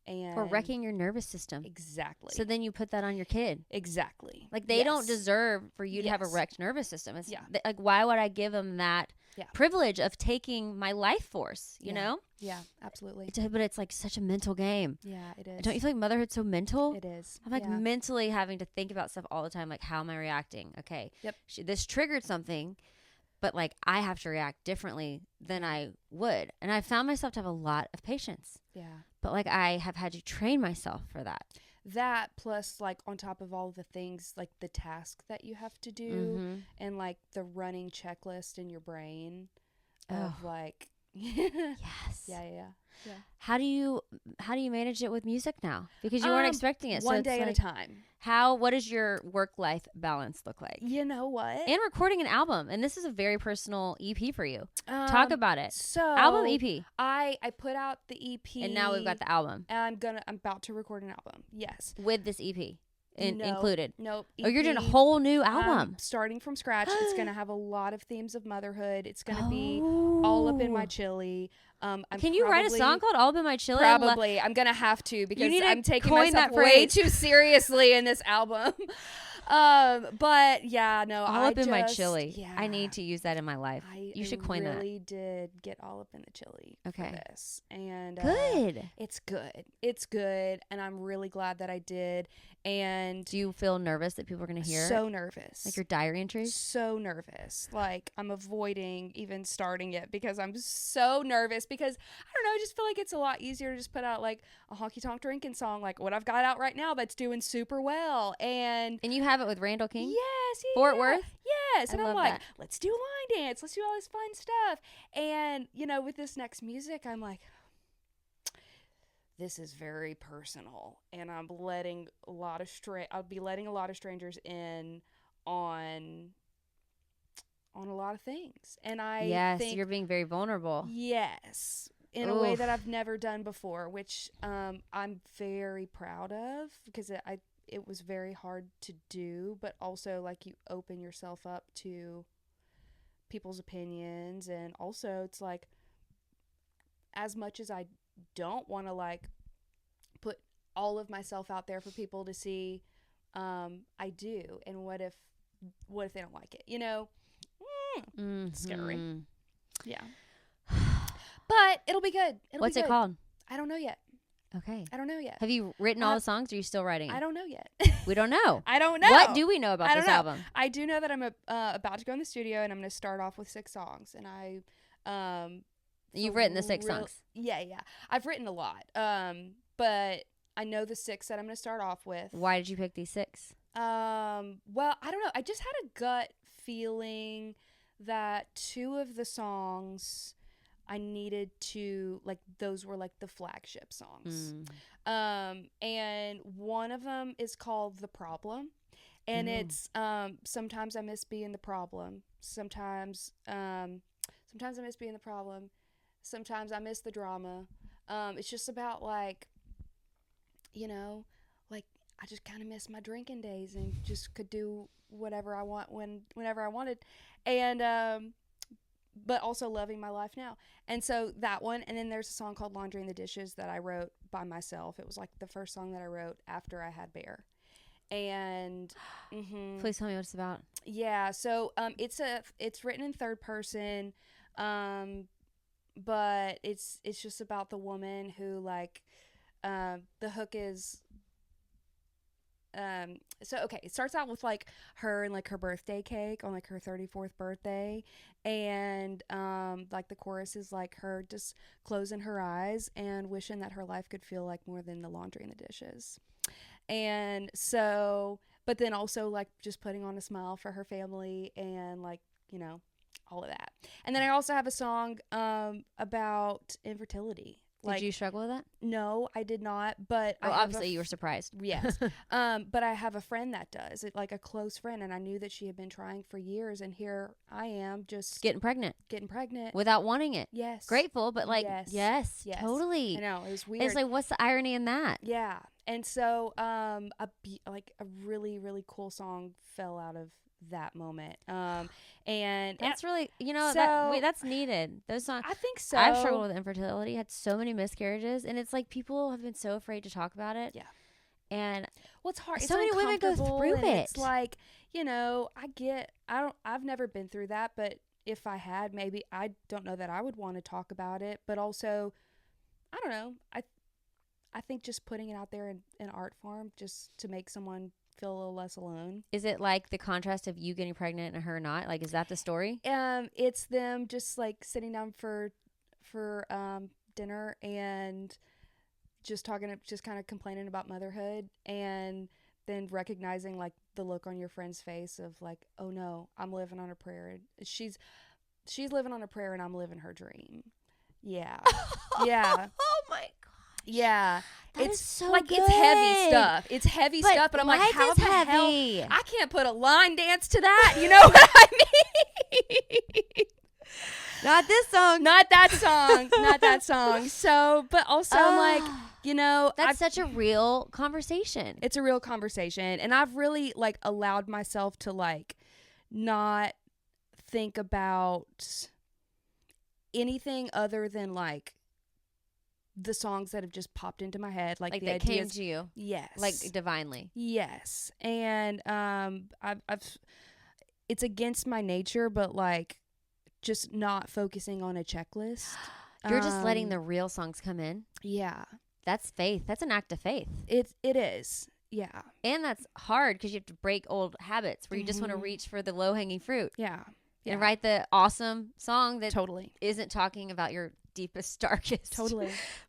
And Or wrecking your nervous system. Exactly. So then you put that on your kid. Exactly. Like, they don't deserve for you to have a wrecked nervous system. It's like, why would I give them that privilege of taking my life force, you know? Yeah, absolutely. But it's like such a mental game. Yeah, it is. Don't you feel like motherhood's so mental? It is. I'm like mentally having to think about stuff all the time. Like, how am I reacting? Okay. Yep. This triggered something, but like I have to react differently than I would. And I found myself to have a lot of patience. Yeah. But like I have had to train myself for that. That plus like on top of all the things, like the task that you have to do and like the running checklist in your brain of like yes. Yeah. How do you manage it with music now? Because you weren't expecting it. One so day it's at like, a time. What does your work-life balance look like? You know what? And recording an album. And this is a very personal EP for you. Talk about it. So album EP. I put out the EP. And now we've got the album. And I'm about to record an album. Yes. With this EP. Included. Nope. Oh, you're doing a whole new album. Starting from scratch. It's going to have a lot of themes of motherhood. It's going to be all up in my chili. Can you write a song called All Up in My Chili? Probably. I'm going to have to, because I'm taking myself that way too seriously in this album. But yeah, no. All Up in My Chili. Yeah. I need to use that in my life. You should coin that. I really did get all up in the chili for this. And good. It's good. It's good. And I'm really glad that I did. And do you feel nervous that people are going to hear? So nervous. Like your diary entries? So nervous. Like, I'm avoiding even starting it because I'm so nervous, because I don't know, I just feel like it's a lot easier to just put out like a honky tonk drinking song, like what I've got out right now that's doing super well. And you have it with Randall King? Yes. Fort Worth? Yes. And I'm like, let's do line dance. Let's do all this fun stuff. And, you know, with this next music, I'm like, this is very personal. And I'm letting I'll be letting a lot of strangers in on a lot of things. And I think, you're being very vulnerable. Yes. In a way that I've never done before, which I'm very proud of, because it was very hard to do, but also like you open yourself up to people's opinions. And also it's like, as much as I don't want to like put all of myself out there for people to see, I do. And what if they don't like it, you know? It's scary. Yeah. But it'll be good. What's it called? I don't know yet. Okay. I don't know yet. Have you written all the songs, or are you still writing? I don't know yet. We don't know. I don't know. What do we know about this album? I do know that I'm about to go in the studio, and I'm going to start off with 6 songs. And You've written the 6 songs? Yeah. I've written a lot. But I know the 6 that I'm going to start off with. Why did you pick these 6? Well, I don't know. I just had a gut feeling that 2 of the songs I needed to, like, those were like the flagship songs. And one of them is called The Problem. And it's sometimes I miss being the problem. Sometimes I miss being the problem. Sometimes I miss the drama. It's just about, like, you know, like, I just kind of miss my drinking days and just could do whatever I want whenever I wanted. And but also loving my life now. And so that one, and then there's a song called Laundry in the Dishes that I wrote by myself. It was like the first song that I wrote after I had Bear. And Please tell me what it's about. Yeah, so it's written in third person, but it's just about the woman who, like, the hook is it starts out with like her and like her birthday cake on like her 34th birthday, and like the chorus is like her just closing her eyes and wishing that her life could feel like more than the laundry and the dishes. And so, but then also like just putting on a smile for her family and, like, you know, all of that. And then I also have a song about infertility. Did you struggle with that? No, I did not. But obviously you were surprised. Yes. But I have a friend that does it, like a close friend, and I knew that she had been trying for years, and here I am just getting pregnant without wanting it. Yes. Grateful, but like, yes, totally. I know, it was weird. It's like, what's the irony in that? Yeah. And so, a really, really cool song fell out of that moment. And that's really, you know, so, that's needed. Those songs. I think so. I've struggled with infertility, had so many miscarriages, and it's like people have been so afraid to talk about it. Yeah. And it's hard. So many women go through it. It's like, you know, I've never been through that, but if I had, maybe I don't know that I would want to talk about it. But also, I don't know. I think just putting it out there in art form just to make someone feel a little less alone. Is it like the contrast of you getting pregnant and her not? Like, is that the story? It's them just like sitting down for dinner and just kind of complaining about motherhood, and then recognizing like the look on your friend's face of like, oh no, I'm living on a prayer. She's living on a prayer and I'm living her dream. Yeah. Yeah. Oh my God. Yeah, it's so like good. It's heavy stuff. It's heavy stuff, but I'm like, how the heavy? Hell? I can't put a line dance to that. You know what I mean? Not this song. Not that song. Not that song. So, but also, I'm like, you know, that's such a real conversation. It's a real conversation, and I've really like allowed myself to like not think about anything other than like the songs that have just popped into my head, like the that ideas came to you, yes, like divinely, yes. And I've it's against my nature, but like just not focusing on a checklist. You're just letting the real songs come in. Yeah, that's faith. That's an act of faith. It is. Yeah, and that's hard because you have to break old habits where you just want to reach for the low hanging fruit. Yeah. And write the awesome song that totally isn't talking about your deepest, darkest,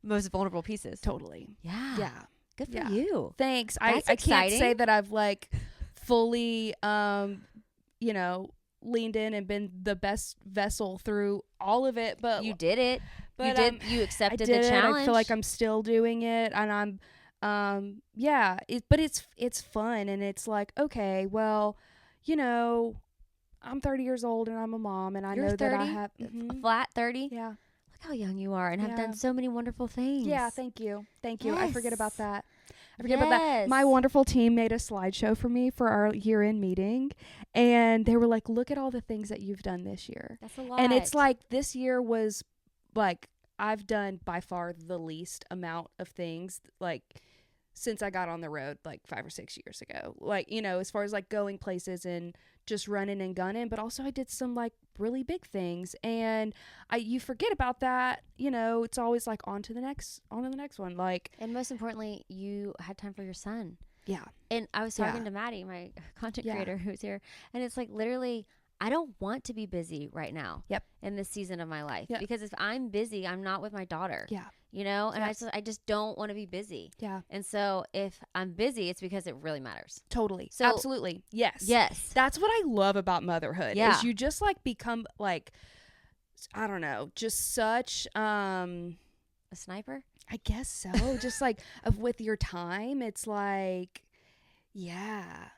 most vulnerable pieces. Totally. Yeah. Yeah. Good for you. Thanks. I can't say that I've like fully, you know, leaned in and been the best vessel through all of it. But you did it. But You accepted I did the challenge. I feel like I'm still doing it, and I'm yeah. But it's fun, and it's like, okay, well, you know, I'm 30 years old and I'm a mom, and I You're know 30? that I have A flat 30. Yeah. Look how young you are, and have Yeah. done so many wonderful things. Yeah, thank you. I forget Yes. about that. About that. My wonderful team made a slideshow for me for our year-end meeting, and they were like, look at all the things that you've done this year. That's a lot. And it's like, this year was like, I've done by far the least amount of things, like, since I got on the road like 5 or 6 years ago. Like, you know, as far as like going places and just running and gunning, but also I did some like really big things, and you forget about that. You know, it's always like on to the next one. Like, and most importantly, you had time for your son. yeah. And I was talking to Maddie, my content creator who's here, and it's like, literally, I don't want to be busy right now. Yep. In this season of my life, Yep. because if I'm busy, I'm not with my daughter. Yeah. You know, and Yep. I just don't want to be busy. Yeah. And so if I'm busy, it's because it really matters. Totally. So- Absolutely. Yes. Yes. That's what I love about motherhood. Yeah. Is you just like become like, I don't know, just such A sniper? I guess so. Just like with your time, it's like, yeah.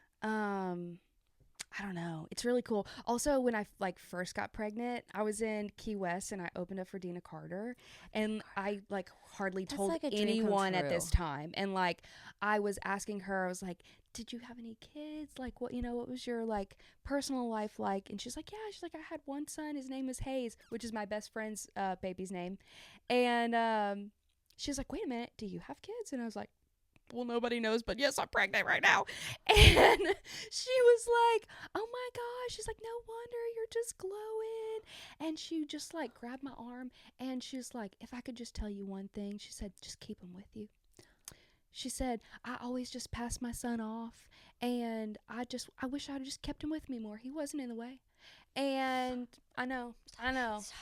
I don't know. It's really cool. Also, when I like first got pregnant, I was in Key West and I opened up for Dina Carter, and I like hardly That's told like a dream come anyone at true. this time. And like, I was asking her, I was like, did you have any kids? Like, what, you know, what was your like personal life like? And she's like, yeah, she's like, I had one son. His name was Hayes, which is my best friend's baby's name. And she's like, wait a minute, do you have kids? And I was like, well, nobody knows, but yes, I'm pregnant right now. And she was like, oh my gosh. She's like, no wonder, you're just glowing. And she just like grabbed my arm, and she was like, if I could just tell you one thing, she said, just keep him with you. She said, I always just pass my son off, and I wish I'd just kept him with me more. He wasn't in the way. And I know.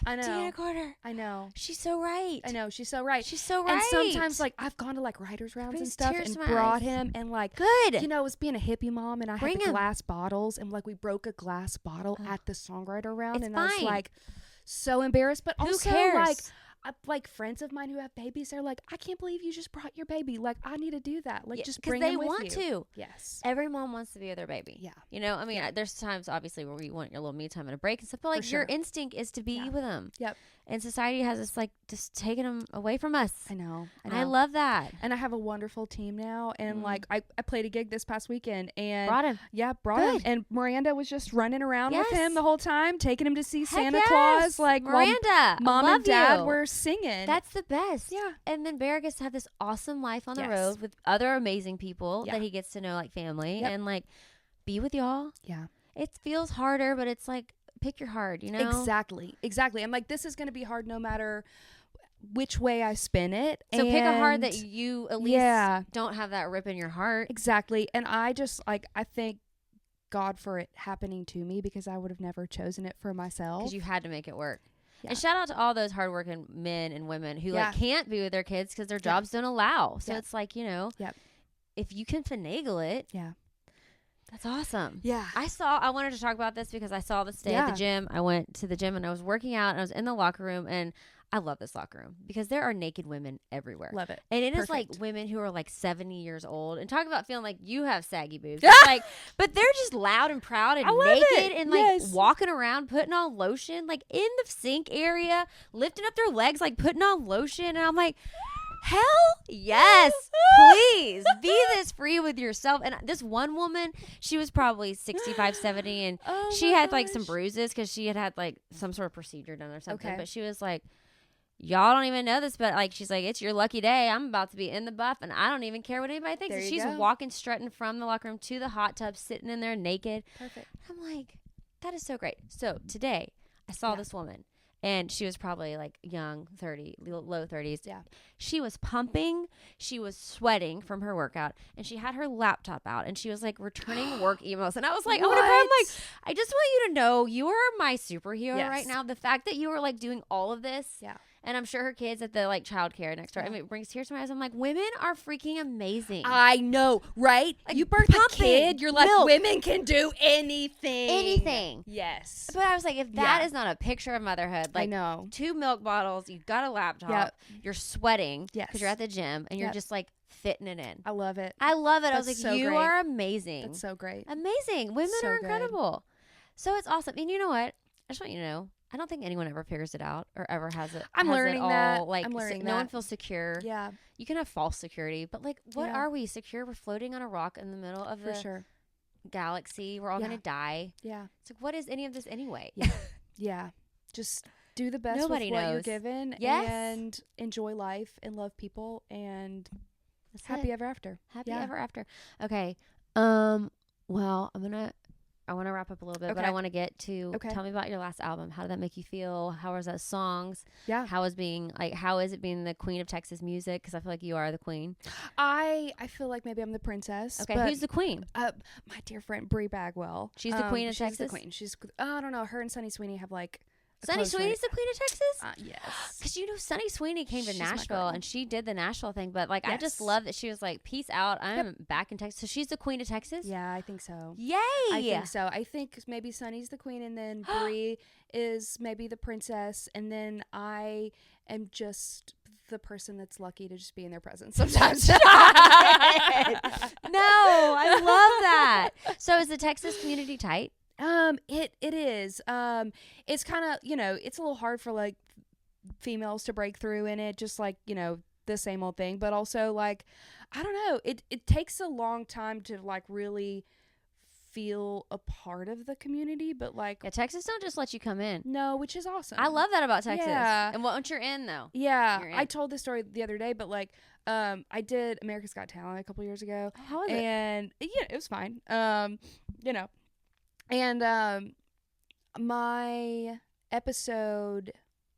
Dina Carter. I know. She's so right. I know. She's so right. She's so right. And sometimes, like, I've gone to, like, writers' rounds and Brings stuff tears and to my brought eyes. him. And, like, Good. you know, I was being a hippie mom, and I Bring had the him. glass bottles. And, like, we broke a glass bottle at the songwriter round. It's and I was, fine. like, so embarrassed. But Who also, cares? like friends of mine who have babies, they're like, I can't believe you just brought your baby. Like, I need to do that. Like, Yeah, just 'cause bring they him with want you. to. Yes. Every mom wants to be with their baby. Yeah. You know, I mean, there's times obviously where you want your little me time and a break and stuff, but like sure. your instinct is to be Yeah. with them. Yep. And society has us like just taking them away from us. I know. I love that. And I have a wonderful team now. And like, I played a gig this past weekend, and Brought him. yeah, brought him. And Miranda was just running around with Yes. him the whole time, taking him to see Heck Santa yes. Claus. Like, while Miranda, mom I love and dad you. were singing. That's the best. Yeah. And then Bear gets to have this awesome life on the Yes. road with other amazing people Yeah. that he gets to know, like family, Yep. and like be with y'all. Yeah. It feels harder, but it's like pick your heart, you know? Exactly. I'm like, this is going to be hard no matter which way I spin it. So pick a heart And- that you at least Yeah. don't have that rip in your heart. Exactly. And I just like, I thank God for it happening to me, because I would have never chosen it for myself. Because you had to make it work. Yeah. And shout out to all those hardworking men and women who like Yeah. can't be with their kids because their jobs don't allow. So Yeah. it's like, you know, Yep. if you can finagle it, Yeah. that's awesome. Yeah. I wanted to talk about this because I saw this day at the Yeah. gym. I went to the gym and I was working out and I was in the locker room, and I love this locker room because there are naked women everywhere. Love it. And it is like Perfect. women who are like 70 years old, and talk about feeling like you have saggy boobs. It's like, but they're just loud and proud and I love naked it. and like Yes. walking around, putting on lotion, like in the sink area, lifting up their legs, like putting on lotion. And I'm like, hell yes, please be this free with yourself. And this one woman, she was probably 65, 70, and Oh she my had like some gosh. bruises because she had like some sort of procedure done or something. Okay. But she was like, y'all don't even know this, but like she's like, it's your lucky day. I'm about to be in the buff, and I don't even care what anybody thinks. There And you she's go. walking, strutting from the locker room to the hot tub, sitting in there naked. Perfect. I'm like, that is so great. So today, I saw Yeah. this woman, and she was probably like young, 30, low 30s. Yeah. She was pumping. She was sweating from her workout, and she had her laptop out, and she was like returning work emails. And I was like, I want to cry. I'm like, I just want you to know you are my superhero Yes. right now. The fact that you are like doing all of this. Yeah. And I'm sure her kids at the like childcare next door. I mean, it brings tears to my eyes. I'm like, women are freaking amazing. I know, right? Like, you birth a pumping, kid, you're like, milk. women can do anything. Anything. Yes. But I was like, if that is not a picture of motherhood, like I know. 2 milk bottles, you've got a laptop, Yep. you're sweating Yes. because you're at the gym and you're just like fitting it in. I love it. I love it. I was That's like, so you great. are amazing. That's so great. Amazing. Women So are good. incredible. So it's awesome. And you know what? I just want you to know, I don't think anyone ever figures it out or ever has it. I'm has learning it all, that. Like, I'm learning no one that. feels secure. Yeah, You can have false security, but like, what Yeah. are we secure? We're floating on a rock in the middle of for the sure. galaxy. We're all Yeah. going to die. Yeah. It's like, what is any of this anyway? Yeah. Yeah. Just do the best Nobody with what you're knows. given Yes. and enjoy life and love people and That's happy it. ever after. Happy Yeah. ever after. Okay. Well, I want to wrap up a little bit, but Okay. I want to get to Okay. tell me about your last album. How did that make you feel? How was that songs? Yeah. How is it being the queen of Texas music? Because I feel like you are the queen. I feel like maybe I'm the princess. Okay, but, who's the queen? my dear friend Brie Bagwell. She's the queen of she's Texas? the queen. She's I don't know. Her and Sunny Sweeney have like a Sunny close Sweeney's the queen of Texas? yes. Because you know, Sunny Sweeney came to She's my Nashville girl. and she did the Nashville thing, but like I just Yes. love that she was like, peace out. I'm back in Texas. So she's the queen of Texas? Yeah, I think so. Yay! I think so. I think maybe Sunny's the queen, and then Brie is maybe the princess, and then I am just the person that's lucky to just be in their presence sometimes. No, I love that. So is the Texas community tight? It is. It's kind of, it's a little hard for like females to break through in it, just like, the same old thing, but also like, I don't know, it takes a long time to like really feel a part of the community, but like, Yeah, Texas don't just let you come in. no, which is awesome. I love that about Texas. Yeah. And once you're in, though. Yeah, You're in. I told this story the other day, but like, I did America's Got Talent a couple years ago, How was it? and yeah, it was fine. And my episode,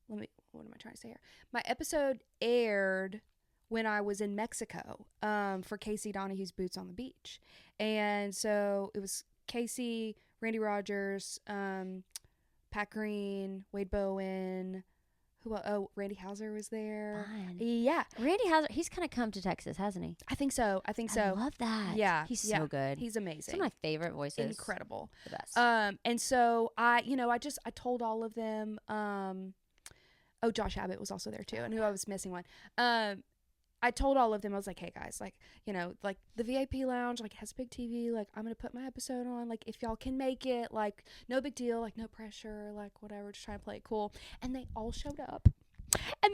what am I trying to say here? My episode aired when I was in Mexico, for Casey Donahue's Boots on the Beach, and so it was Casey, Randy Rogers, Pat Green, Wade Bowen. Randy Hauser was there. Fun. Yeah, Randy Hauser, he's kind of come to Texas, hasn't he? I think so. I love that. Yeah, He's yeah. so good. He's amazing. Some of my favorite voices. Incredible. The best. And so I told all of them, Josh Abbott was also there too, and who I was missing one. I told all of them, I was like, hey guys, like, like the VIP lounge, like has a big TV, like I'm going to put my episode on, like if y'all can make it, like no big deal, like no pressure, like whatever, just trying to play it cool. And they all showed up. And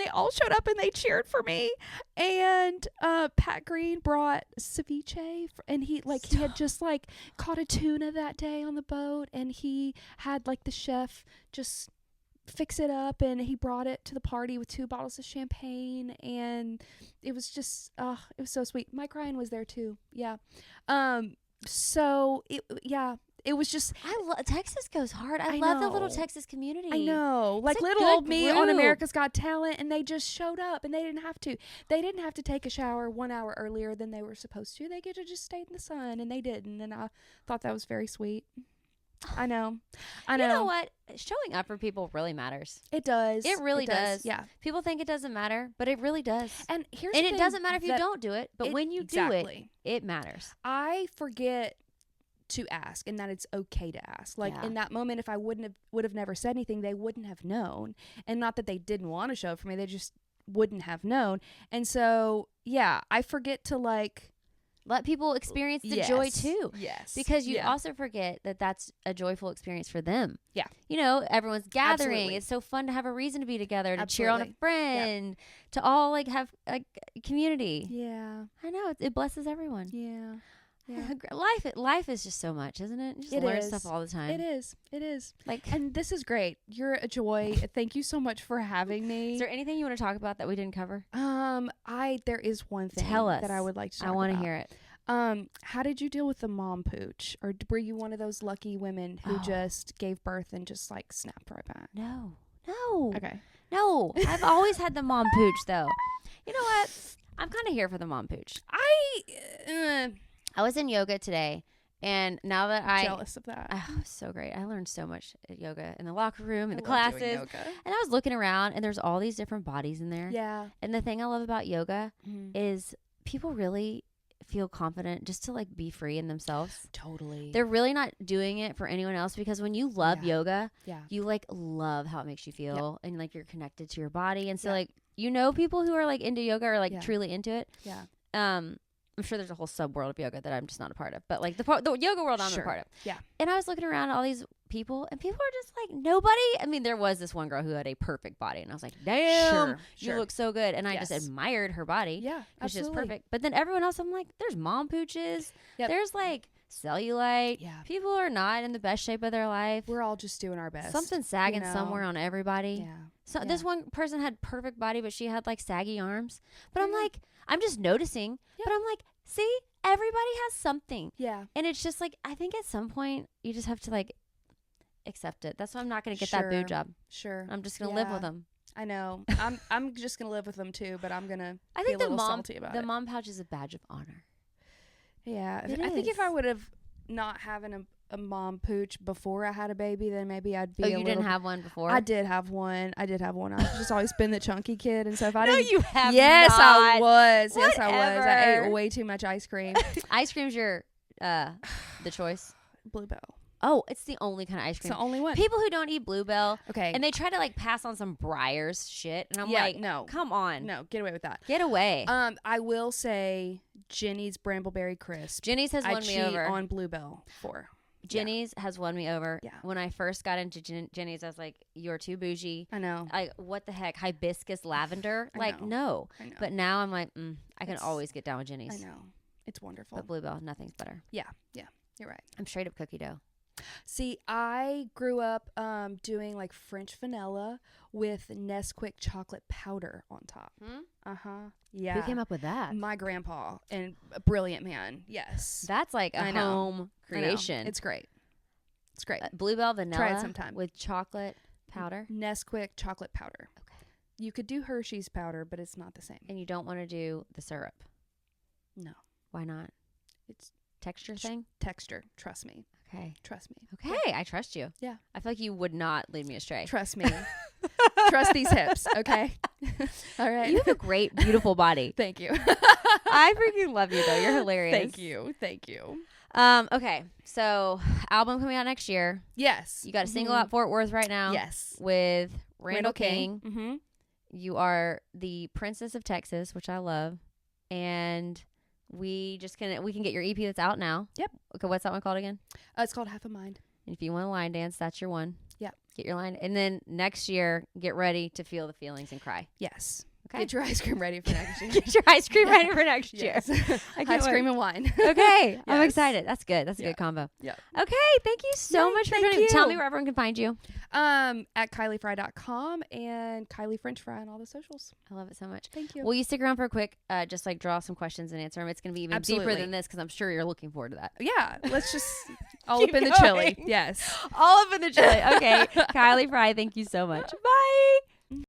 they cheered for me. And Pat Green brought ceviche, and he had just like caught a tuna that day on the boat, and he had like the chef just fix it up, and he brought it to the party with 2 bottles of champagne, and it was just it was so sweet. Mike Ryan was there too. Yeah. So it was just, Texas goes hard. I I love the know. little Texas community. I know, like a little good old me on group. America's Got Talent, and they just showed up, and they didn't have to take a shower 1 hour earlier than they were supposed to. They get to just stay in the sun, and they didn't, and I thought that was very sweet. I know. You know what? Showing up for people really matters. It does. It really does. Yeah. People think it doesn't matter, but it really does. And here's And the it thing doesn't matter if you that don't do it, but when you exactly. do it matters. I forget to ask, and that it's okay to ask. Like Yeah. in that moment, if I would have never said anything, they wouldn't have known. And not that they didn't want to show up for me, they just wouldn't have known. And so, yeah, I forget to like Let people experience the joy too. Yes. Because you also forget that that's a joyful experience for them. Yeah. Everyone's gathering. Absolutely. It's so fun to have a reason to be together, to cheer on a Absolutely. friend, to all like have a community. Yeah. I know. It blesses everyone. Yeah. Yeah. Life is just so much, isn't it? You just It learn is. stuff all the time. It is. It is. Like, And this is great. You're a joy. Thank you so much for having me. is there anything you want to talk about that we didn't cover? There is one thing Tell us. that I would like to talk I want to about. hear it. How did you deal with the mom pooch? Or were you one of those lucky women who just gave birth and just like snapped right back? No. Okay. No. I've always had the mom pooch, though. You know what? I'm kind of here for the mom pooch. I was in yoga today, And now that I jealous of that. Oh, so great. I learned so much at yoga in the locker room, in the love doing classes. yoga. And I was looking around and there's all these different bodies in there. Yeah. And the thing I love about yoga Mhm. is people really feel confident just to like be free in themselves. Totally. They're really not doing it for anyone else, because when you love yoga, Yeah. you like love how it makes you feel and like you're connected to your body. And so Yeah. like, you know, people who are like into yoga are like Yeah. truly into it. Yeah. I'm sure there's a whole sub world of yoga that I'm just not a part of, but like the yoga world I'm Sure. a part of. Yeah. And I was looking around at all these people, and people are just like nobody. I mean, there was this one girl who had a perfect body, and I was like, damn, you look so good. And I just admired her body. Yeah, because she's absolutely. perfect. But then everyone else, I'm like, there's mom pooches. Yep. There's like cellulite. Yeah. People are not in the best shape of their life. We're all just doing our best. Something sagging you know? somewhere on everybody. Yeah. So Yeah. this one person had perfect body, but she had like saggy arms. But I'm Yeah. like, I'm just noticing. Yeah. But I'm like, see, everybody has something. Yeah. And it's just like, I think at some point you just have to like accept it. That's why I'm not going to get that boob job. Sure. I'm just going to live with them. I know. I'm just gonna live with them too, but I'm gonna. I think be a the little mom salty about the it. mom pouch is a badge of honor. Yeah. It I think if is. I would have not having a mom pooch before I had a baby, then maybe I'd be. Oh, you didn't have one before? I did have one. I've just always been the chunky kid, and so if I No, didn't. you have Yes, not. I was. Yes, I was. I Whatever. ate way too much ice cream. Ice cream's your the choice. Bluebell. Oh, it's the only kind of ice It's cream. the only one. People who don't eat Bluebell, Okay. and they try to like pass on some Breyers shit, and I'm like, no, come on, no, get away with that. get away. I will say Jenny's Brambleberry Crisp. Jenny's has I won me cheat over. on Bluebell for. Jenny's has won me over. Yeah. When I first got into Jenny's, I was like, you're too bougie. I know. Like, what the heck? Hibiscus lavender? I Like, know. no. I know. But now I'm like, I can It's- always get down with Jenny's. I know. It's wonderful. But Bluebell, nothing's better. Yeah. You're right. I'm straight up cookie dough. See, I grew up doing like French vanilla with Nesquik chocolate powder on top. Yeah. Who came up with that? My grandpa, and a brilliant man. Yes. That's like a I know. home I know. creation. It's great. It's great. Bluebell vanilla Try it sometime. with chocolate powder. Nesquik chocolate powder. Okay. You could do Hershey's powder, but it's not the same. And you don't want to do the syrup. No. Why not? It's Texture thing? texture. Trust me. Okay. Trust me. Okay, I trust you. Yeah. I feel like you would not lead me astray. Trust me. Trust these hips, okay? All right. You have a great, beautiful body. Thank you. I freaking love you, though. You're hilarious. Thank you. Thank you. Okay, so album coming out next year. Yes. You got a single out Fort Worth right now. Yes. With Randall King. Mm-hmm. You are the Princess of Texas, which I love. And we can get your EP that's out now. Yep. Okay, what's that one called again? It's called Half a Mind. And if you want a line dance, that's your one. Yep. Get your line. And then next year, get ready to feel the feelings and cry. Yes. Okay. Get your ice cream ready for next year. Get your ice cream ready for next Yes. year. I can't Ice wait. cream and wine. Okay. I'm Yes. excited. That's good. That's a Yeah. good combo. Yeah. Okay. Thank you so Yay, much for thank joining. Tell me you. where everyone can find you. At KylieFrey.com and Kylie French Fry on all the socials. I love it so much. Thank you. Will you stick around for a quick, just like draw some questions and answer them? It's going to be even deeper Absolutely. than this because I'm sure you're looking forward to that. Yeah, let's just all Keep up in the going. chili. Yes. All up in the chili. Okay. Kylie Frey, thank you so much. Bye.